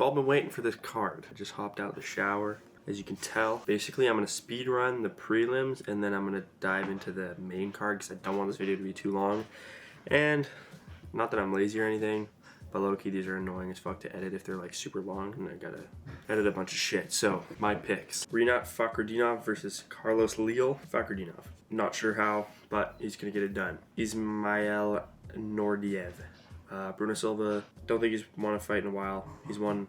I've been waiting for this card. I just hopped out of the shower. As you can tell, basically I'm going to speed run the prelims and then I'm going to dive into the main card because I don't want this video to be too long. And not that I'm lazy or anything, but low-key these are annoying as fuck to edit if they're like super long and I gotta edit a bunch of shit. So my picks: Rinat Fakhretdinov versus Carlos Leal. Fakhretdinov. Not sure how, but he's going to get it done. Ismail Nordiev. Bruno Silva, don't think he's won a fight in a while. He's won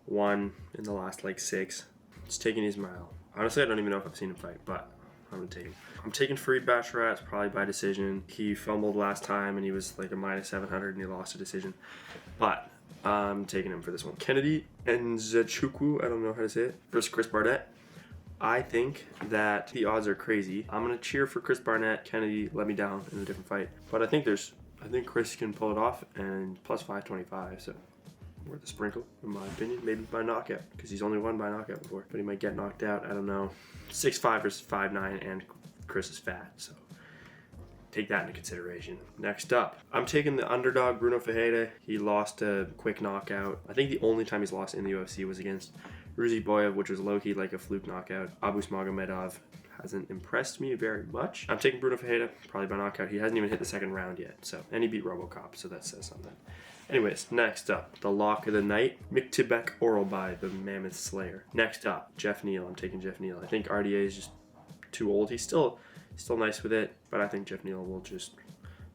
one in the last like 6. It's taking Ismail. Honestly, I don't even know if I've seen him fight, but I'm gonna take him. I'm taking Farid Basharat, probably by decision. He fumbled last time and he was like a minus 700 and he lost a decision. But I'm taking him for this one. Kennedy Nzechukwu, I don't know how to say it, versus Chris Barnett. I think that the odds are crazy. I'm gonna cheer for Chris Barnett. Kennedy let me down in a different fight. But I think Chris can pull it off, and plus 525, so worth a sprinkle, in my opinion. Maybe by knockout, because he's only won by knockout before. But he might get knocked out, I don't know. 6'5 versus 5'9, and Chris is fat, so take that into consideration. Next up, I'm taking the underdog Bruno Ferreira. He lost a quick knockout. I think the only time he's lost in the UFC was against Ruzi Boyev, which was low-key like a fluke knockout. Abus Magomedov hasn't impressed me very much. I'm taking Bruno Ferreira, probably by knockout. He hasn't even hit the second round yet, and he beat Robocop, so that says something. Anyways, next up, the lock of the night, Miktibek Oralbai, the Mammoth Slayer. Next up, Jeff Neal. I'm taking Jeff Neal. I think RDA is just too old. He's still nice with it, but I think Jeff Neal will just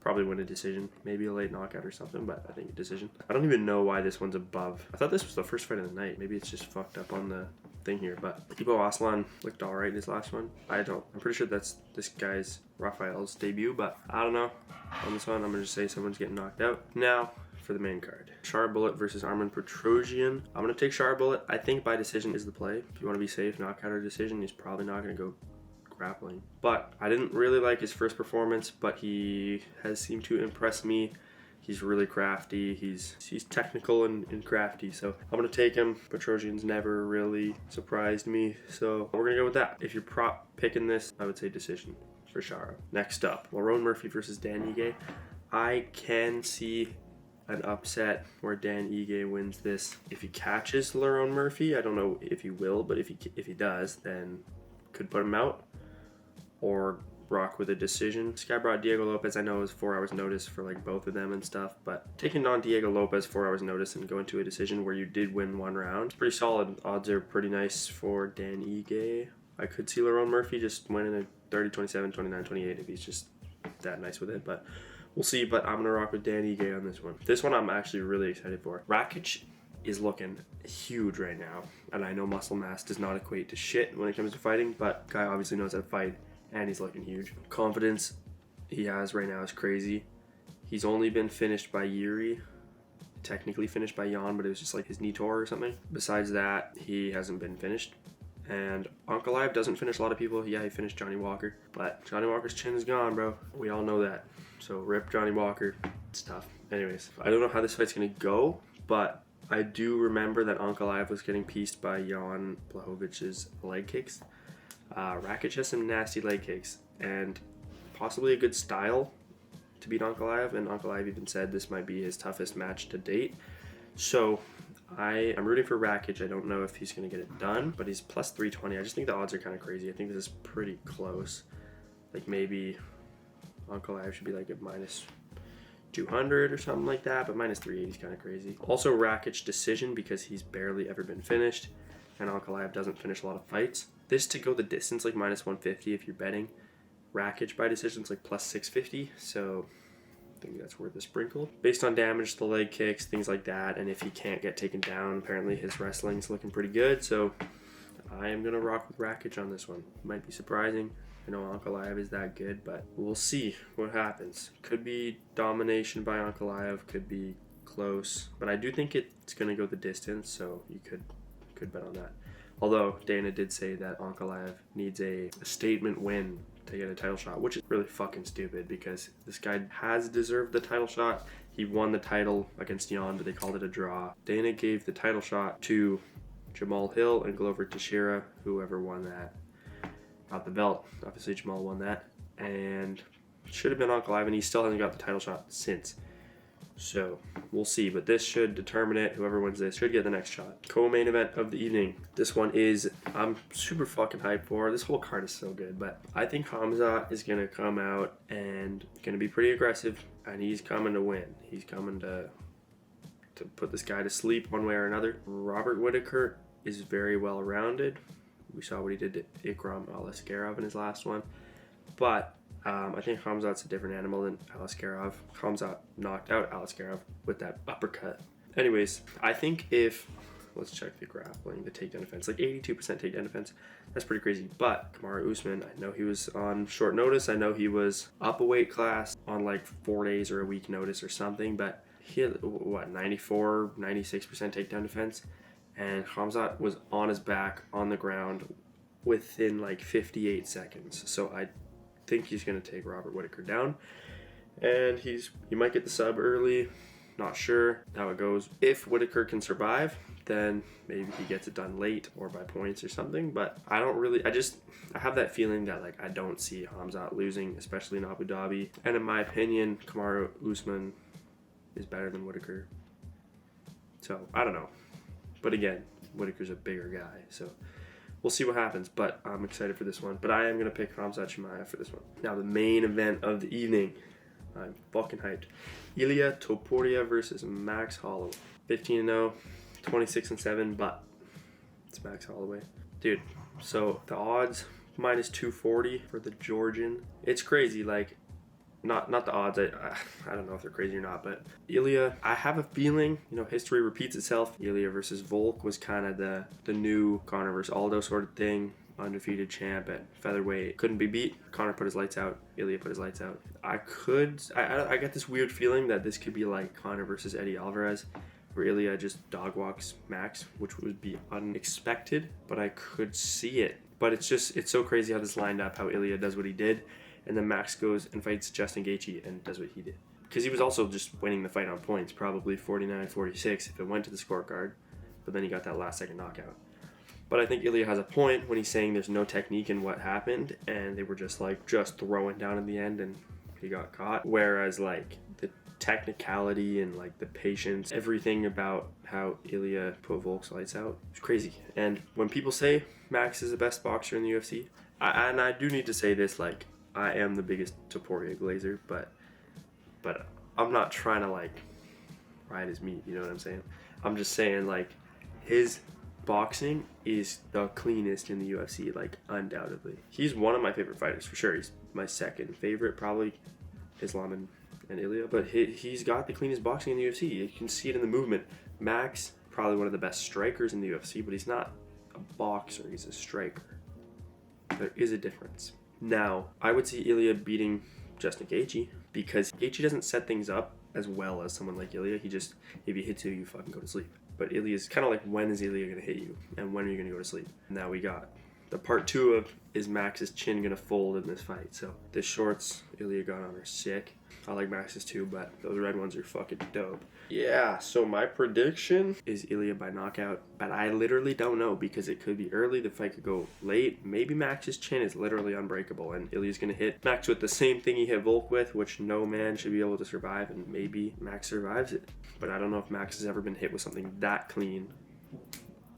probably win a decision, maybe a late knockout or something, but I think a decision. I don't even know why this one's above. I thought this was the first fight of the night. Maybe it's just fucked up on the thing here, but Ibo Aslan looked alright in his last one. I'm pretty sure that's this guy's Rafael's debut, but I don't know. On this one, I'm gonna just say someone's getting knocked out. Now, for the main card. Shar Bullet versus Arman Petrosian. I'm gonna take Shar Bullet. I think by decision is the play. If you wanna be safe, knockout or decision, he's probably not gonna go grappling. But I didn't really like his first performance, but he has seemed to impress me. He's really crafty. He's technical and crafty, so I'm gonna take him. Petrosian's never really surprised me, so we're gonna go with that. If you're prop picking this, I would say decision for Shara. Next up, Lerone Murphy versus Dan Ige. I can see an upset where Dan Ige wins this. If he catches Lerone Murphy, I don't know if he will, but if he does, then could put him out or rock with a decision. This guy brought Diego Lopez. I know it was 4 hours notice for like both of them and stuff, but taking on Diego Lopez 4 hours notice and going to a decision where you did win 1 round, it's pretty solid. Odds are pretty nice for Dan Ige. I could see Lerone Murphy just winning a 30-27, 29-28 if he's just that nice with it, but we'll see. But I'm gonna rock with Dan Ige on this one. This one I'm actually really excited for. Rakic is looking huge right now, and I know muscle mass does not equate to shit when it comes to fighting, but guy obviously knows how to fight, and he's looking huge. Confidence he has right now is crazy. He's only been finished by Yuri, technically finished by Jan, but it was just like his knee tore or something. Besides that, he hasn't been finished. And Ankalaev doesn't finish a lot of people. Yeah, he finished Johnny Walker, but Johnny Walker's chin is gone, bro. We all know that. So rip Johnny Walker. It's tough. Anyways, I don't know how this fight's gonna go, but I do remember that Ankalaev was getting pieced by Jan Blachowicz' leg kicks. Rakic has some nasty leg kicks and possibly a good style to beat Ankalaev, and Ankalaev even said this might be his toughest match to date. So I'm rooting for Rakic. I don't know if he's going to get it done, but he's plus 320. I just think the odds are kind of crazy. I think this is pretty close. Like maybe Ankalaev should be like a minus 200 or something like that, but minus 380 is kind of crazy. Also Rakic decision because he's barely ever been finished, and Ankalaev doesn't finish a lot of fights. This to go the distance, like minus 150 if you're betting. Rakic by decision is like plus 650, so I think that's worth a sprinkle. Based on damage, the leg kicks, things like that, and if he can't get taken down, apparently his wrestling's looking pretty good, so I am going to rock with Rakic on this one. Might be surprising. I know Ankalaev is that good, but we'll see what happens. Could be domination by Ankalaev, could be close, but I do think it's going to go the distance, so you could bet on that. Although Dana did say that Ankalaev needs a statement win to get a title shot, which is really fucking stupid because this guy has deserved the title shot. He won the title against Jan, but they called it a draw. Dana gave the title shot to Jamal Hill and Glover Teixeira, whoever won that. Got the belt. Obviously Jamal won that, and should have been Ankalaev, and he still hasn't got the title shot since. So we'll see, but this should determine it. Whoever wins this should get the next shot. Co-main event of the evening. This one is, I'm super fucking hyped for. This whole card is so good, but I think Hamza is going to come out and going to be pretty aggressive, and he's coming to win. He's coming to put this guy to sleep one way or another. Robert Whittaker is very well rounded. We saw what he did to Ikram Alaskarov in his last one, but I think Khamzat's a different animal than Alaskarov. Khamzat knocked out Alaskarov with that uppercut. Anyways, I think let's check the grappling, the takedown defense, like 82% takedown defense. That's pretty crazy. But Kamaru Usman, I know he was on short notice. I know he was up a weight class on like 4 days or a week notice or something, but he had, 94, 96% takedown defense. And Khamzat was on his back, on the ground, within like 58 seconds. So I think he's going to take Robert Whittaker down, and he might get the sub early. Not sure how it goes. If Whittaker can survive, then maybe he gets it done late or by points or something, but I have that feeling that like I don't see Khamzat losing, especially in Abu Dhabi. And in my opinion, Kamaru Usman is better than Whittaker, so I don't know. But again, Whittaker's a bigger guy, so we'll see what happens, but I'm excited for this one. But I am going to pick Khamzat Chimaev for this one. Now, the main event of the evening. I'm fucking hyped. Ilia Topuria versus Max Holloway. 15-0, 26-7, but it's Max Holloway. Dude, so the odds, minus 240 for the Georgian. It's crazy, like, not the odds. I don't know if they're crazy or not, but Ilia, I have a feeling, history repeats itself. Ilia versus Volk was kind of the new Conor versus Aldo sort of thing. Undefeated champ at featherweight, couldn't be beat. Conor put his lights out. Ilia put his lights out. I get this weird feeling that this could be like Conor versus Eddie Alvarez, where Ilia just dog walks Max, which would be unexpected, but I could see it. But it's so crazy how this lined up, how Ilia does what he did, and then Max goes and fights Justin Gaethje and does what he did. Because he was also just winning the fight on points, probably 49-46 if it went to the scorecard, but then he got that last second knockout. But I think Ilia has a point when he's saying there's no technique in what happened, and they were just throwing down in the end, and he got caught. Whereas like the technicality and like the patience, everything about how Ilia put Volk's lights out, it's crazy. And when people say Max is the best boxer in the UFC, I do need to say this, like, I am the biggest Topuria glazer, but I'm not trying to like ride his meat, you know what I'm saying? I'm just saying like his boxing is the cleanest in the UFC, like undoubtedly. He's one of my favorite fighters for sure. He's my second favorite, probably Islam and Ilia, but he's got the cleanest boxing in the UFC. You can see it in the movement. Max, probably one of the best strikers in the UFC, but he's not a boxer, he's a striker. There is a difference. Now, I would see Ilia beating Justin Gaethje, because Gaethje doesn't set things up as well as someone like Ilia. He just, if he hits you, you fucking go to sleep. But Ilia's kind of like, when is Ilia going to hit you? And when are you going to go to sleep? Now we got the part 2 of, is Max's chin going to fold in this fight? So the shorts Ilia got on are sick. I like Max's too, but those red ones are fucking dope. Yeah, so my prediction is Ilia by knockout, but I literally don't know, because it could be early, the fight could go late. Maybe Max's chin is literally unbreakable, and Ilia's going to hit Max with the same thing he hit Volk with, which no man should be able to survive, and maybe Max survives it. But I don't know if Max has ever been hit with something that clean,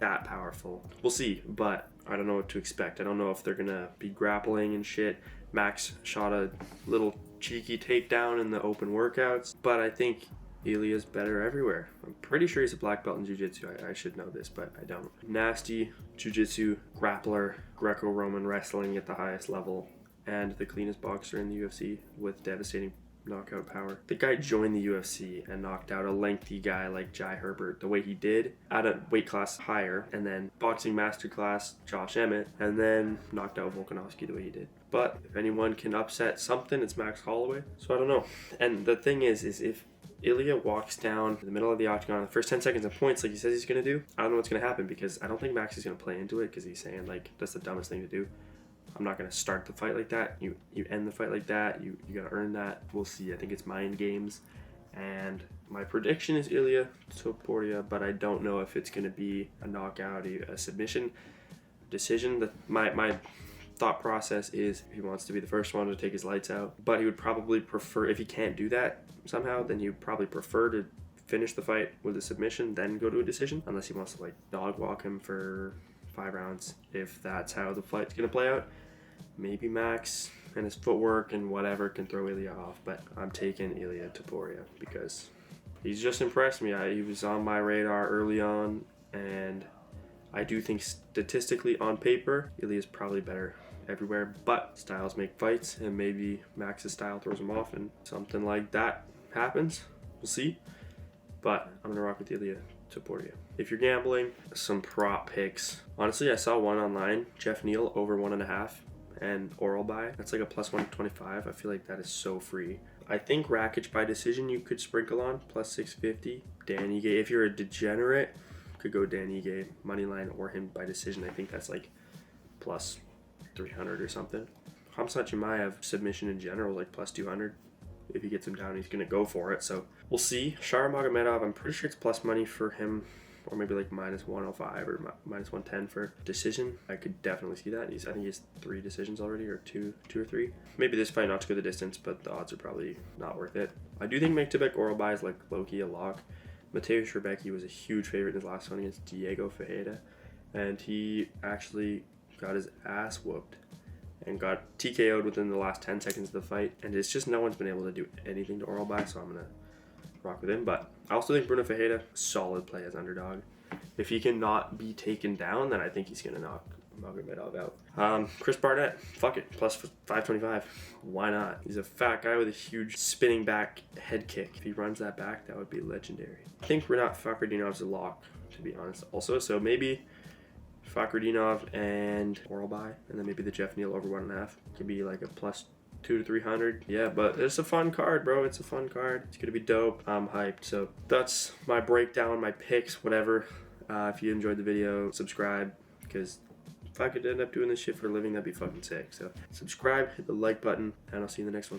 that powerful. We'll see, but I don't know what to expect. I don't know if they're going to be grappling and shit. Max shot a little cheeky takedown in the open workouts, but I think Ilia's better everywhere. I'm pretty sure he's a black belt in jiu-jitsu. I should know this, but I don't. Nasty jiu-jitsu, grappler, Greco-Roman wrestling at the highest level, and the cleanest boxer in the UFC with devastating knockout power. The guy joined the UFC and knocked out a lengthy guy like Jai Herbert the way he did at a weight class higher, and then boxing masterclass Josh Emmett, and then knocked out Volkanovski the way he did. But if anyone can upset something, it's Max Holloway. So I don't know. And the thing is if Ilia walks down the middle of the octagon, the first 10 seconds of points like he says he's going to do, I don't know what's going to happen, because I don't think Max is going to play into it, because he's saying like that's the dumbest thing to do. I'm not going to start the fight like that. You end the fight like that. You got to earn that. We'll see. I think it's mind games. And my prediction is Ilia Topuria, but I don't know if it's going to be a knockout, a submission, decision. My thought process is he wants to be the first one to take his lights out, but he would probably prefer, if he can't do that somehow, then he'd probably prefer to finish the fight with a submission, then go to a decision, unless he wants to like dog walk him for 5 rounds. If that's how the fight's gonna play out, maybe Max and his footwork and whatever can throw Ilia off, but I'm taking Ilia Topuria because he's just impressed me. He was on my radar early on, and I do think statistically on paper, Ilia's probably better everywhere, but styles make fights, and maybe Max's style throws him off and something like that happens. We'll see. But I'm gonna rock with Ilia Topuria. If you're gambling, some prop picks. Honestly, I saw one online, Jeff Neal over 1.5 and oral buy. That's like a plus 125. I feel like that is so free. I think Rakic by decision you could sprinkle on, plus 650. Dan Ige, if you're a degenerate, could go Dan Ige money line or him by decision. I think that's like plus 300 or something. Khamzat Chimaev submission in general like plus 200. If he gets him down, he's gonna go for it. So we'll see. Shar Magomedov, I'm pretty sure it's plus money for him, or maybe like minus 105 or minus 110 for decision. I could definitely see that. I think he has 3 decisions already, or two or 3. Maybe this fight not to go the distance, but the odds are probably not worth it. I do think Mektabek oral buy is like low-key a lock. Mateusz Rebecki was a huge favorite in his last one against Diego Ferreira, and he actually got his ass whooped and got TKO'd within the last 10 seconds of the fight, and it's just no one's been able to do anything to oral buy, so I'm gonna rock with him. But I also think Bruno Ferreira, solid play as underdog. If he cannot be taken down, then I think he's gonna knock Magomedov out. Chris Barnett, fuck it, plus 525. Why not? He's a fat guy with a huge spinning back head kick. If he runs that back, that would be legendary. I think Renat Fakhretdinov's a lock, to be honest, also, so maybe Fakhretdinov and oral buy, and then maybe the Jeff Neal over 1.5 could be like a plus 200 to 300. Yeah, but it's a fun card, bro. It's a fun card. It's gonna be dope. I'm hyped. So that's my breakdown, my picks, whatever. If you enjoyed the video, subscribe, because if I could end up doing this shit for a living, that'd be fucking sick. So subscribe, hit the like button, and I'll see you in the next one.